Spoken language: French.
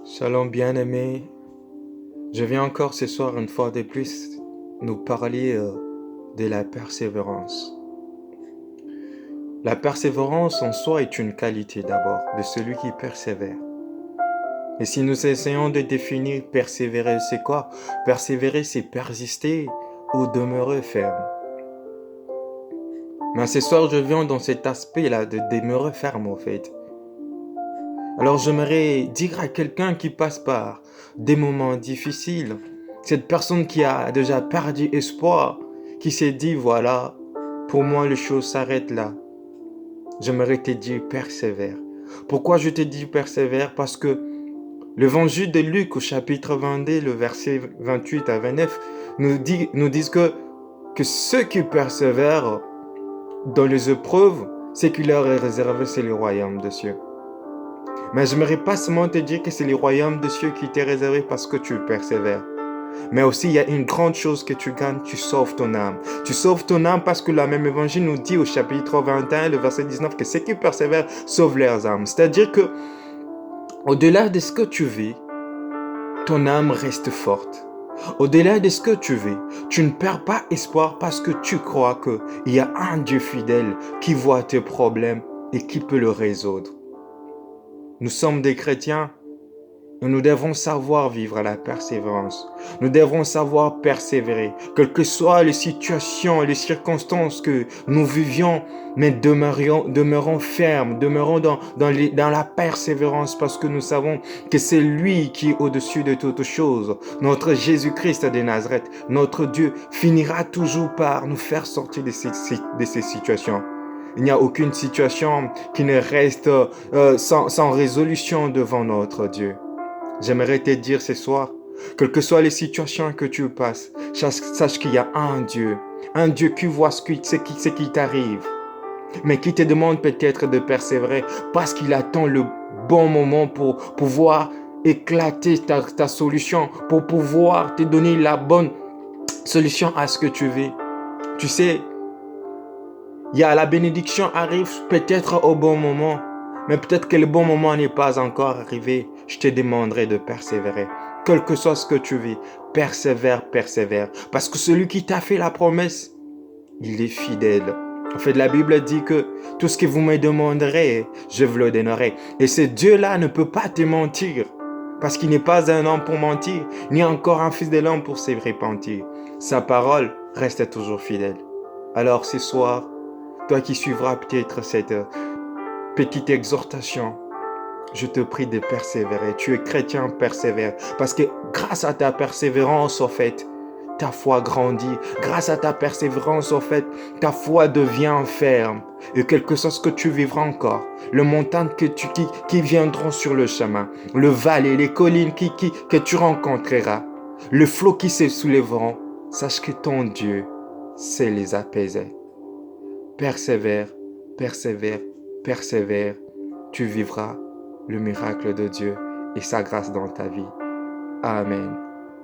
Shalom bien-aimé, je viens encore ce soir une fois de plus nous parler de la persévérance. La persévérance en soi est une qualité d'abord de celui qui persévère. Et si nous essayons de définir persévérer, c'est quoi? Persévérer, c'est persister ou demeurer ferme. Mais ce soir, je viens dans cet aspect-là de demeurer ferme en fait. Alors j'aimerais dire à quelqu'un qui passe par des moments difficiles, cette personne qui a déjà perdu espoir, qui s'est dit voilà, pour moi les choses s'arrêtent là. J'aimerais te dire persévère. Pourquoi je te dis persévère? Parce que l'évangile de Luc au chapitre 22, le verset 28 à 29, nous disent que ceux qui persévèrent dans les épreuves, ce qui leur est réservé, c'est le royaume des cieux. Mais je n'aimerais pas seulement te dire que c'est le royaume des cieux qui t'est réservé parce que tu persévères. Mais aussi, il y a une grande chose que tu gagnes, tu sauves ton âme. Tu sauves ton âme parce que la même évangile nous dit au chapitre 21, le verset 19, que ceux qui persévèrent sauvent leurs âmes. C'est-à-dire que, au-delà de ce que tu vis, ton âme reste forte. Au-delà de ce que tu vis, tu ne perds pas espoir parce que tu crois qu'il y a un Dieu fidèle qui voit tes problèmes et qui peut le résoudre. Nous sommes des chrétiens et nous devons savoir vivre à la persévérance. Nous devons savoir persévérer, quelles que soient les situations et les circonstances que nous vivions, mais demeurons fermes, demeurons dans la persévérance parce que nous savons que c'est lui qui est au-dessus de toutes choses. Notre Jésus-Christ de Nazareth, notre Dieu, finira toujours par nous faire sortir de ces situations. Il n'y a aucune situation qui ne reste sans résolution devant notre Dieu. J'aimerais te dire ce soir, quelles que soient les situations que tu passes, sache qu'il y a un Dieu qui voit ce qui t'arrive, mais qui te demande peut-être de persévérer parce qu'il attend le bon moment pour pouvoir éclater ta solution, pour pouvoir te donner la bonne solution à ce que tu vis. Tu sais, la bénédiction arrive peut-être au bon moment, mais peut-être que le bon moment n'est pas encore arrivé. Je te demanderai de persévérer. Quel que soit ce que tu vis, persévère. Parce que celui qui t'a fait la promesse, il est fidèle. En fait, la Bible dit que tout ce que vous me demanderez, je vous le donnerai. Et ce Dieu-là ne peut pas te mentir. Parce qu'il n'est pas un homme pour mentir, ni encore un fils de l'homme pour se repentir. Sa parole reste toujours fidèle. Alors ce soir, toi qui suivras peut-être cette petite exhortation, je te prie de persévérer. Tu es chrétien, persévère. Parce que grâce à ta persévérance, en fait, ta foi grandit. Grâce à ta persévérance, en fait, ta foi devient ferme. Et quel que soit ce que tu vivras encore, le montagne qui viendront sur le chemin, le vallée, les collines que tu rencontreras, le flot qui se soulèveront, sache que ton Dieu sait les apaiser. Persévère, persévère. Tu vivras le miracle de Dieu et sa grâce dans ta vie. Amen.